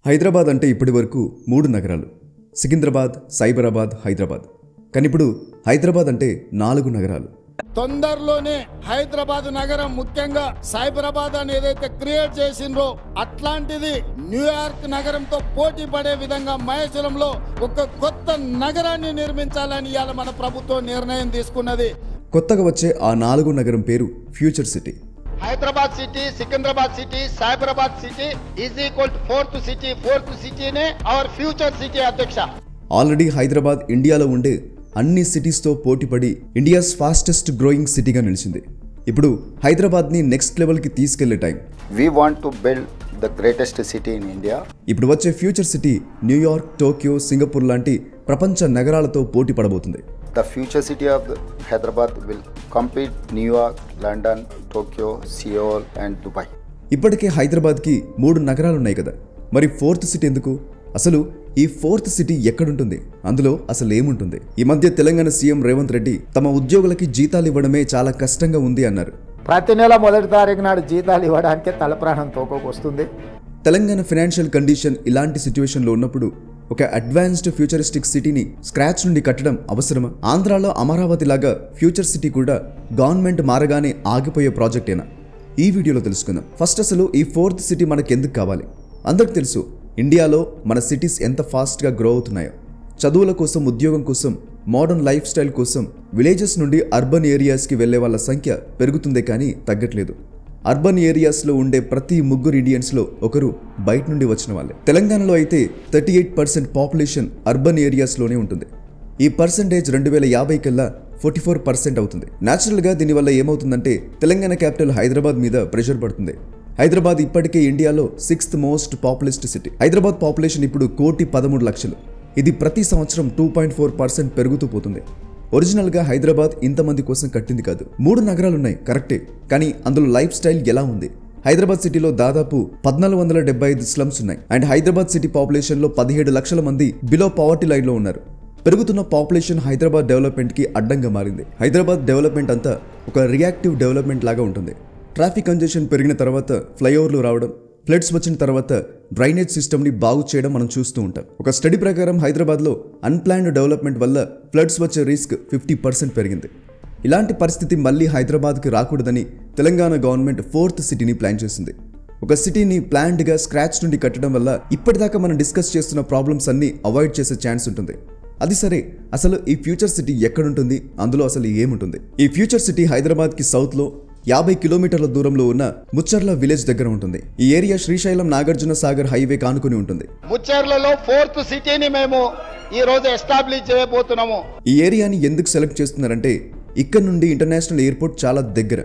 హైదరాబాద్ అంటే ఇప్పటివరకు 3 నగరాలు: సికింద్రాబాద్, సైబరాబాద్, హైదరాబాద్. కానీ ఇప్పుడు హైదరాబాద్ అంటే 4 నగరాలు. తొందరలోనే హైదరాబాద్ నగరం ముఖ్యంగా సైబరాబాద్ అని ఏదైతే క్రియేట్ చేసిండ్రో అట్లాంటిది న్యూయార్క్ నగరంతో పోటీ పడే విధంగా మహేశ్వరంలో ఒక కొత్త నగరాన్ని నిర్మించాలని ఇవాళ మన ప్రభుత్వం నిర్ణయం తీసుకున్నది. కొత్తగా వచ్చే ఆ 4 నగరం పేరు future city. Hyderabad city, Secunderabad city, Cyberabad city is equal to fourth సిటీనే అవర్ ఫ్యూచర్ సిటీ అధ్యక్ష. ఆల్రెడీ హైదరాబాద్ ఇండియాలో ఉండే అన్ని సిటీస్తో పోటీపడి ఇండియాస్ ఫాస్టెస్ట్ గ్రోయింగ్ సిటీగా నిలిచింది. ఇప్పుడు హైదరాబాద్ని నెక్స్ట్ లెవెల్కి తీసుకెళ్లే time. We want to build the greatest city in India. ఇప్పుడు వచ్చే future city New York, Tokyo, Singapore లాంటి ప్రపంచ నగరాలతో పోటీ పడబోతుంది. The future city of Hyderabad will compete New York, London, Tokyo, Seoul and Dubai. ఇప్పటికే హైదరాబాద్కి 3 నగరాలు ఉన్నాయి కదా, మరి 4th సిటీ ఎందుకు? అసలు ఈ 4th సిటీ ఎక్కడుంటుంది? అందులో అసలు ఏముంటుంది? ఈ మధ్య తెలంగాణ సీఎం రేవంత్ రెడ్డి తమ ఉద్యోగులకి జీతాలు ఇవ్వడమే చాలా కష్టంగా ఉంది అన్నారు. ప్రతి నెల 1వ తారీఖు నాడు జీతాలు ఇవ్వడానికి తలప్రాణం తోకొస్తుంది. తెలంగాణ ఫైనాన్షియల్ కండిషన్ ఇలాంటి సిచ్యువేషన్లో ఉన్నప్పుడు ఒక అడ్వాన్స్డ్ ఫ్యూచరిస్టిక్ సిటీని స్క్రాచ్ నుండి కట్టడం అవసరమా? ఆంధ్రాలో అమరావతి లాగా ఫ్యూచర్ సిటీ కూడా గవర్నమెంట్ మారగానే ఆగిపోయే ప్రాజెక్టేనా? ఈ వీడియోలో తెలుసుకుందాం. ఫస్ట్ అసలు ఈ 4th సిటీ మనకు ఎందుకు కావాలి? అందరికి తెలుసు ఇండియాలో మన సిటీస్ ఎంత ఫాస్ట్గా గ్రో అవుతున్నాయో. చదువుల కోసం, ఉద్యోగం కోసం, మోడర్న్ లైఫ్ స్టైల్ కోసం విలేజెస్ నుండి అర్బన్ ఏరియాస్కి వెళ్లే వాళ్ళ సంఖ్య పెరుగుతుందే కానీ తగ్గట్లేదు. అర్బన్ ఏరియాస్లో ఉండే ప్రతి 3 ఇండియన్స్లో ఒకరు బయట నుండి వచ్చిన వాళ్ళే. తెలంగాణలో అయితే 38% పాపులేషన్ అర్బన్ ఏరియాస్లోనే ఉంటుంది. ఈ పర్సంటేజ్ 2050 కల్లా 44% అవుతుంది. న్యాచురల్గా దీనివల్ల ఏమవుతుందంటే తెలంగాణ క్యాపిటల్ హైదరాబాద్ మీద ప్రెషర్ పడుతుంది. హైదరాబాద్ ఇప్పటికే ఇండియాలో 6th most populous city. Hyderabad population ఇప్పుడు 1,13,00,000. ఇది ప్రతి సంవత్సరం 2.4% పెరుగుతూ పోతుంది. ఒరిజినల్గా హైదరాబాద్ ఇంతమంది కోసం కట్టింది కాదు. 3 నగరాలున్నాయి కరెక్టే, కానీ అందులో లైఫ్ స్టైల్ ఎలా ఉంది? హైదరాబాద్ సిటీలో దాదాపు 1,475 స్లమ్స్ ఉన్నాయి. అండ్ హైదరాబాద్ సిటీ పాపులేషన్లో 17 లక్షల మంది బిలో పావర్టీ లైన్లో ఉన్నారు. పెరుగుతున్న పాపులేషన్ హైదరాబాద్ డెవలప్మెంట్కి అడ్డంగా మారింది. హైదరాబాద్ డెవలప్మెంట్ అంతా ఒక రియాక్టివ్ డెవలప్మెంట్ లాగా ఉంటుంది. ట్రాఫిక్ కంజెషన్ పెరిగిన తర్వాత ఫ్లైఓవర్లు రావడం, ఫ్లడ్స్ వచ్చిన తర్వాత డ్రైనేజ్ సిస్టమ్ని బాగు చేయడం మనం చూస్తూ ఉంటాం. ఒక స్టడీ ప్రకారం హైదరాబాద్లో అన్ప్లాన్డ్ డెవలప్మెంట్ వల్ల ఫ్లడ్స్ వచ్చే రిస్క్ 50% పెరిగింది. ఇలాంటి పరిస్థితి మళ్ళీ హైదరాబాద్కి రాకూడదని తెలంగాణ గవర్నమెంట్ 4th సిటీని ప్లాన్ చేసింది. ఒక సిటీని ప్లాన్డ్గా స్క్రాచ్ నుండి కట్టడం వల్ల ఇప్పటిదాకా మనం డిస్కస్ చేస్తున్న ప్రాబ్లమ్స్ అన్ని అవాయిడ్ చేసే ఛాన్స్ ఉంటుంది. అది సరే, అసలు ఈ ఫ్యూచర్ సిటీ ఎక్కడుంటుంది? అందులో అసలు ఏముంటుంది? ఈ ఫ్యూచర్ సిటీ హైదరాబాద్కి సౌత్లో 50 కిలోమీటర్ల దూరంలో ఉన్న ముచ్చర్ల విలేజ్ దగ్గర ఉంటుంది. ఈ ఏరియా శ్రీశైలం నాగార్జున సాగర్ హైవే కానుకొని ఉంటుంది. ముచ్చర్లలో 4th సిటీని మేము ఈ రోజు ఎస్టాబ్లిష్ చేయబోతున్నాము. ఈ ఏరియాని ఎందుకు సెలెక్ట్ చేస్తున్నారంటే ఇక్కడ నుండి ఇంటర్నేషనల్ ఎయిర్పోర్ట్ చాలా దగ్గర.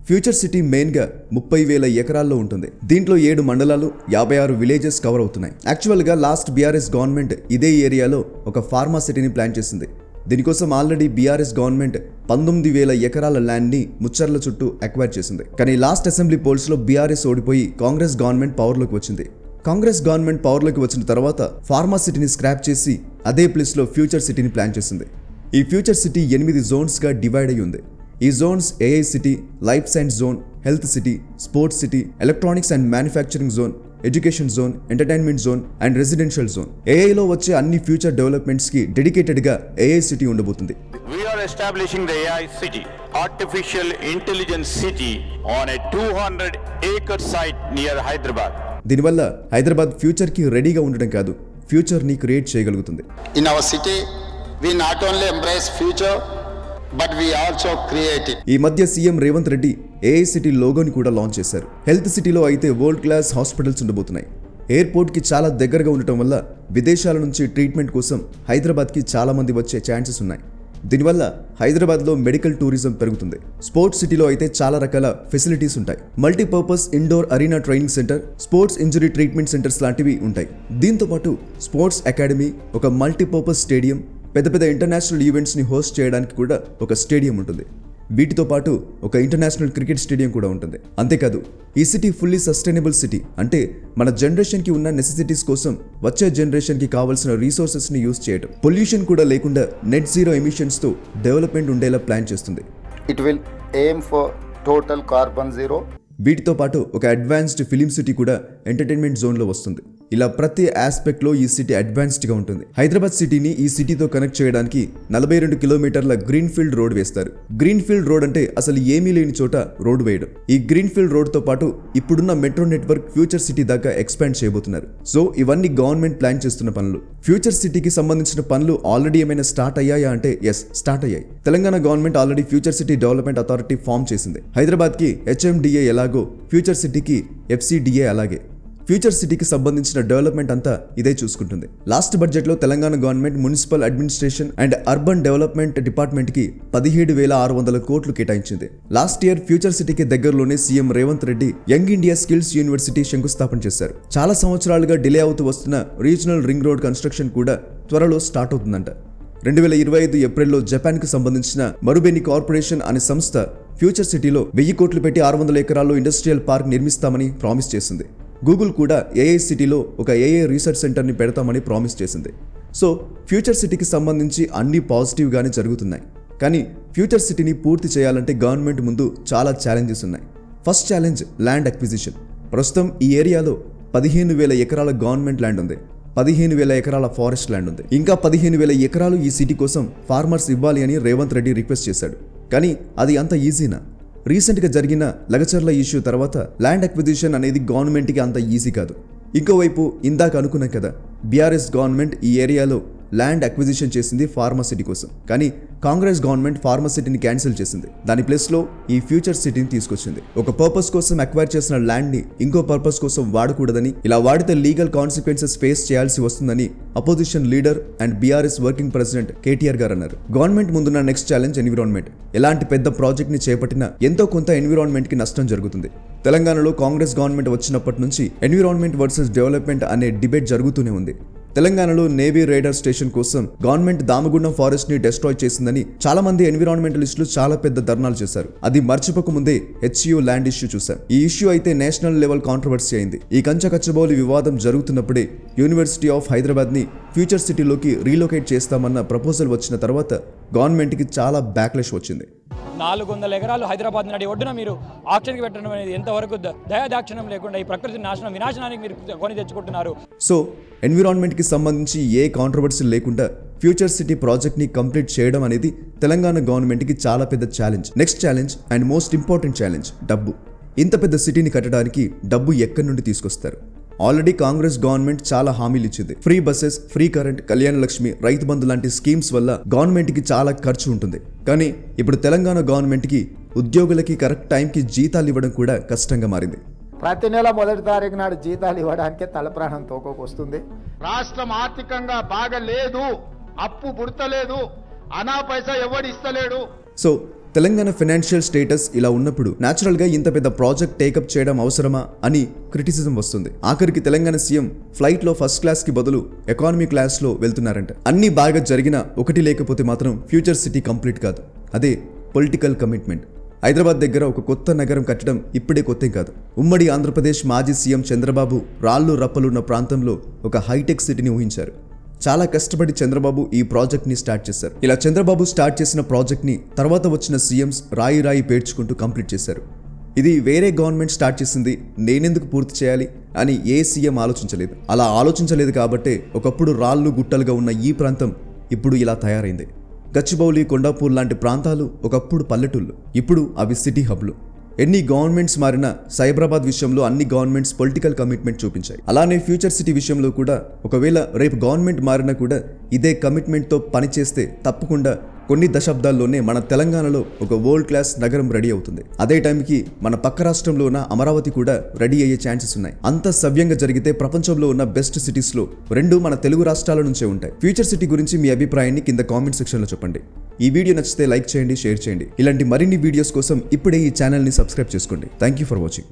ఫ్యూచర్ సిటీ మెయిన్గా 30,000 ఎకరాల్లో ఉంటుంది. దీంట్లో 7 మండలాలు, 56 విలేజెస్ కవర్ అవుతున్నాయి. యాక్చువల్గా లాస్ట్ బీఆర్ఎస్ గవర్నమెంట్ ఇదే ఏరియాలో ఒక ఫార్మా సిటీని ప్లాన్ చేసింది. దీనికోసం ఆల్రెడీ బీఆర్ఎస్ గవర్నమెంట్ 19,000 ఎకరాల ల్యాండ్ని ముచ్చర్ల చుట్టూ అక్వైర్ చేసింది. కానీ లాస్ట్ అసెంబ్లీ పోల్స్లో బీఆర్ఎస్ ఓడిపోయి కాంగ్రెస్ గవర్నమెంట్ పవర్లోకి వచ్చింది. కాంగ్రెస్ గవర్నమెంట్ పవర్లోకి వచ్చిన తర్వాత ఫార్మా సిటీని స్క్రాప్ చేసి అదే ప్లేస్లో ఫ్యూచర్ సిటీని ప్లాన్ చేసింది. ఈ ఫ్యూచర్ సిటీ 8 జోన్స్గా డివైడ్ అయి ఉంది. ఈ zones AI city, life science zone, health city, sports city, electronics and manufacturing zone, education zone, entertainment zone and residential zone. ఏఐలో వచ్చే అన్ని ఫ్యూచర్ డెవలప్మెంట్స్ కి డెడికేటెడ్ గా ఏఐ సిటీ ఉండబోతుంది. We are establishing the AI city, artificial intelligence city on a 200-acre site near Hyderabad. దీనివల్ల Hyderabad future కి రెడీగా ఉండడం కాదు, ఫ్యూచర్ ని క్రియేట్ చేయగలుగుతుంది. In our city, we not only embrace future, but we also create it. ఈ మధ్య CM Revanth Reddy AI city లోగోని కూడా లాంచ్ చేశారు. హెల్త్ సిటీలో అయితే వరల్డ్ క్లాస్ హాస్పిటల్స్ ఉండబోతున్నాయి. ఎయిర్పోర్ట్కి చాలా దగ్గరగా ఉండటం వల్ల విదేశాల నుంచి ట్రీట్మెంట్ కోసం హైదరాబాద్కి చాలా మంది వచ్చే ఛాన్సెస్ ఉన్నాయి. దీనివల్ల హైదరాబాద్లో మెడికల్ టూరిజం పెరుగుతుంది. స్పోర్ట్స్ సిటీలో అయితే చాలా రకాల ఫెసిలిటీస్ ఉంటాయి. Multipurpose indoor arena training centre, sports injury treatment centres లాంటివి ఉంటాయి. దీంతో పాటు స్పోర్ట్స్ అకాడమీ, ఒక మల్టీపర్పస్ స్టేడియం, పెద్ద పెద్ద ఇంటర్నేషనల్ ఈవెంట్స్ని హోస్ట్ చేయడానికి కూడా ఒక స్టేడియం ఉంటుంది. వీటితో పాటు ఒక ఇంటర్నేషనల్ క్రికెట్ స్టేడియం కూడా ఉంటుంది. అంతేకాదు ఈ సిటీ ఫుల్లీ సస్టైనబుల్ సిటీ. అంటే మన జనరేషన్కి ఉన్న నెసెసిటీస్ కోసం వచ్చే జనరేషన్కి కావాల్సిన రీసోర్సెస్ని యూజ్ చేయడం, పొల్యూషన్ కూడా లేకుండా నెట్ జీరో ఎమిషన్స్తో డెవలప్మెంట్ ఉండేలా ప్లాన్ చేస్తుంది. It will aim for total carbon zero. వీటితో పాటు ఒక అడ్వాన్స్డ్ ఫిలిం సిటీ కూడా ఎంటర్టైన్మెంట్ జోన్లో వస్తుంది. ఇలా ప్రతి ఆస్పెక్ట్ లో ఈ సిటీ అడ్వాన్స్డ్ గా ఉంటుంది. హైదరాబాద్ సిటీని ఈ సిటీతో కనెక్ట్ చేయడానికి 42 కిలోమీటర్ల గ్రీన్ ఫీల్డ్ రోడ్ వేస్తారు. గ్రీన్ ఫీల్డ్ రోడ్ అంటే అసలు ఏమీ లేని చోట రోడ్ వేయడం. ఈ గ్రీన్ ఫీల్డ్ రోడ్ తో పాటు ఇప్పుడున్న మెట్రో నెట్వర్క్ ఫ్యూచర్ సిటీ దాకా ఎక్స్పాండ్ చేయబోతున్నారు. సో ఇవన్నీ గవర్నమెంట్ ప్లాన్ చేస్తున్న పనులు. ఫ్యూచర్ సిటీకి సంబంధించిన పనులు ఆల్రెడీ ఏమైనా స్టార్ట్ అయ్యాయా అంటే ఎస్, స్టార్ట్ అయ్యాయి. Telangana government already future city development authority form చేసింది. హైదరాబాద్ కి HMDA ఎలాగో ఫ్యూచర్ సిటీకి FCDA అలాగే. ఫ్యూచర్ సిటీకి సంబంధించిన డెవలప్మెంట్ అంతా ఇదే చూసుకుంటుంది. లాస్ట్ బడ్జెట్ లో Telangana government municipal administration and urban development department కి 17,600 కోట్లు కేటాయించింది. లాస్ట్ ఇయర్ ఫ్యూచర్ సిటీకి దగ్గరలోనే CM Revanth Reddy young India skills university శంకుస్థాపన చేశారు. చాలా సంవత్సరాలుగా డిలే అవుతూ వస్తున్న రీజనల్ రింగ్ రోడ్ కన్స్ట్రక్షన్ కూడా త్వరలో స్టార్ట్ అవుతుందంట. 2025 ఏప్రిల్లో జపాన్ కు సంబంధించిన మరుబెని కార్పొరేషన్ అనే సంస్థ ఫ్యూచర్ సిటీలో 1000 కోట్లు పెట్టి 600 ఎకరాల్లో ఇండస్ట్రియల్ పార్క్ నిర్మిస్తామని ప్రామిస్ చేసింది. గూగుల్ కూడా AI సిటీలో ఒక AI రీసెర్చ్ సెంటర్ని పెడతామని ప్రామిస్ చేసింది. సో ఫ్యూచర్ సిటీకి సంబంధించి అన్ని పాజిటివ్గానే జరుగుతున్నాయి. కానీ ఫ్యూచర్ సిటీని పూర్తి చేయాలంటే గవర్నమెంట్ ముందు చాలా ఛాలెంజెస్ ఉన్నాయి. First challenge land acquisition. ప్రస్తుతం ఈ ఏరియాలో 15,000 ఎకరాల గవర్నమెంట్ ల్యాండ్ ఉంది, 15,000 ఎకరాల ఫారెస్ట్ ల్యాండ్ ఉంది. ఇంకా 15,000 ఎకరాలు ఈ సిటీ కోసం ఫార్మర్స్ ఇవ్వాలి అని రేవంత్ రెడ్డి రిక్వెస్ట్ చేశాడు. కానీ అది అంత ఈజీనా? రీసెంట్గా జరిగిన లగచర్ల ఇష్యూ తర్వాత ల్యాండ్ అక్విజిషన్ అనేది గవర్నమెంట్కి అంత ఈజీ కాదు. ఇంకోవైపు ఇందాక అనుకున్నాం కదా, బీఆర్ఎస్ గవర్నమెంట్ ఈ ఏరియాలో ల్యాండ్ అక్విజిషన్ చేసింది ఫార్మసిటీ కోసం. కానీ కాంగ్రెస్ గవర్నమెంట్ ఫార్మసిటీని క్యాన్సిల్ చేసింది. దాని ప్లేస్లో ఈ ఫ్యూచర్ సిటీని తీసుకొచ్చింది. ఒక పర్పస్ కోసం అక్వైర్ చేసిన ల్యాండ్ని ఇంకో పర్పస్ కోసం వాడకూడదని, ఇలా వాడితే లీగల్ కాన్సిక్వెన్సెస్ ఫేస్ చేయాల్సి వస్తుందని opposition leader and BRS working president KTR గారు అన్నారు. గవర్నమెంట్ ముందున్న నెక్స్ట్ ఛాలెంజ్ ఎన్విరాన్మెంట్. ఎలాంటి పెద్ద ప్రాజెక్ట్ని చేపట్టినా ఎంతో కొంత ఎన్విరాన్మెంట్కి నష్టం జరుగుతుంది. తెలంగాణలో కాంగ్రెస్ గవర్నమెంట్ వచ్చినప్పటి నుంచి ఎన్విరాన్మెంట్ వర్సెస్ డెవలప్మెంట్ అనే డిబేట్ జరుగుతూనే ఉంది. తెలంగాణలో నేవీ రేడర్ స్టేషన్ కోసం గవర్నమెంట్ దామగుండం ఫారెస్ట్ ని డిస్ట్రాయ్ చేసిందని చాలా మంది ఎన్విరాన్మెంటలిస్టులు చాలా పెద్ద ధర్నాలు చేశారు. అది మర్చిపోక ముందే HCU ల్యాండ్ ఇష్యూ చూశాం. ఈ ఇష్యూ అయితే నేషనల్ లెవెల్ కాంట్రవర్సీ అయింది. ఈ కచ్చబౌలి వివాదం జరుగుతున్నప్పుడే యూనివర్సిటీ ఆఫ్ హైదరాబాద్ ని ఫ్యూచర్ సిటీలోకి రీలొకేట్ చేస్తామన్న ప్రపోజల్ వచ్చిన తర్వాత గవర్నమెంట్ కి చాలా బ్యాక్లాష్ వచ్చింది. 400 ఎకరాలు హైదరాబాద్ నడి ఒడ్డున మీరు ఆక్షన్కి పెట్టడం అనేది ఎంతవరకు దయాదాక్షిణ్యం లేకుండా ఈ ప్రకృతి వినాశనానికి మీరు కొని తెచ్చుకుంటున్నారు. సో ఎన్విరాన్మెంట్ కి సంబంధించి ఏ కాంట్రవర్సీ లేకుండా ఫ్యూచర్ సిటీ ప్రాజెక్ట్ ని కంప్లీట్ చేయడం అనేది తెలంగాణ గవర్నమెంట్ కి చాలా పెద్ద challenge. Next challenge and most important challenge డబ్బు. ఇంత పెద్ద సిటీని కట్టడానికి డబ్బు ఎక్కడి నుండి తీసుకొస్తారు? ఆల్రెడీ కాంగ్రెస్ గవర్నమెంట్ చాలా హామీలు ఇచ్చింది. Free buses, free current, Kalyana Lakshmi, Rythu Bandhu లాంటి స్కీమ్స్ వల్ల గవర్నమెంట్ కి చాలా ఖర్చు ఉంటుంది. కానీ ఇప్పుడు తెలంగాణ గవర్నమెంట్ కి ఉద్యోగులకి కరెక్ట్ టైంకి జీతాలు ఇవ్వడం కూడా కష్టంగా మారింది. ప్రతి నెల 1వ తారీఖు నాడు జీతాలు ఇవ్వడానికే తలప్రాణం తోకోకొస్తుంది. రాష్ట్రం ఆర్థికంగా బాగలేదు, అప్పు పుడతలేదు, అనా పైసా ఎవడు ఇస్తలేడు. సో తెలంగాణ ఫైనాన్షియల్ స్టేటస్ ఇలా ఉన్నప్పుడు న్యాచురల్ గా ఇంత పెద్ద ప్రాజెక్ట్ టేకప్ చేయడం అవసరమా అని క్రిటిసిజం వస్తుంది. ఆఖరికి తెలంగాణ సీఎం ఫ్లైట్ లో ఫస్ట్ క్లాస్ కి బదులు ఎకానమీ క్లాస్ లో వెళ్తున్నారంట. అన్ని బాగా జరిగినా ఒకటి లేకపోతే మాత్రం ఫ్యూచర్ సిటీ కంప్లీట్ కాదు. అదే పొలిటికల్ కమిట్మెంట్. హైదరాబాద్ దగ్గర ఒక కొత్త నగరం కట్టడం ఇప్పుడే కొత్త కాదు. ఉమ్మడి ఆంధ్రప్రదేశ్ మాజీ సీఎం చంద్రబాబు రాళ్ళు రప్పలున్న ప్రాంతంలో ఒక హైటెక్ సిటీని ఊహించారు. చాలా కష్టపడి చంద్రబాబు ఈ ప్రాజెక్ట్ ని స్టార్ట్ చేశారు. ఇలా చంద్రబాబు స్టార్ట్ చేసిన ప్రాజెక్ట్ ని తర్వాత వచ్చిన సీఎంస్ రాయి పేర్చుకుంటూ కంప్లీట్ చేశారు. ఇది వేరే గవర్నమెంట్ స్టార్ట్ చేసింది, నేనెందుకు పూర్తి చేయాలి అని ఏ సీఎం ఆలోచించలేదు. అలా ఆలోచించలేదు కాబట్టే ఒకప్పుడు రాళ్ళు గుట్టలుగా ఉన్న ఈ ప్రాంతం ఇప్పుడు ఇలా తయారైంది. గచ్చిబౌలి, కొండాపూర్ లాంటి ప్రాంతాలు ఒకప్పుడు పల్లెటూళ్ళు, ఇప్పుడు అవి సిటీ హబ్లు. ఎన్ని గవర్నమెంట్స్ మారినా సైబరాబాద్ విషయంలో అన్ని గవర్నమెంట్స్ పొలిటికల్ కమిట్మెంట్ చూపించాయి. అలానే ఫ్యూచర్ సిటీ విషయంలో కూడా ఒకవేళ రేపు గవర్నమెంట్ మారినా కూడా ఇదే కమిట్మెంట్తో పనిచేస్తే తప్పకుండా కొన్ని దశాబ్దాల్లోనే మన తెలంగాణలో ఒక వరల్డ్ క్లాస్ నగరం రెడీ అవుతుంది. అదే టైంకి మన పక్క రాష్ట్రంలో ఉన్న అమరావతి కూడా రెడీ అయ్యే ఛాన్సెస్ ఉన్నాయి. అంత సవ్యంగా జరిగితే ప్రపంచంలో ఉన్న బెస్ట్ సిటీస్ లో 2 మన తెలుగు రాష్ట్రాల నుంచే ఉంటాయి. ఫ్యూచర్ సిటీ గురించి మీ అభిప్రాయాన్ని కింద కామెంట్ సెక్షన్ లో చెప్పండి. ఈ వీడియో నచ్చితే లైక్ చేయండి, షేర్ చేయండి. ఇలాంటి మరిన్ని వీడియోస్ కోసం ఇప్పుడే ఈ ఛానల్ ని సబ్స్క్రైబ్ చేసుకోండి. Thank you for watching.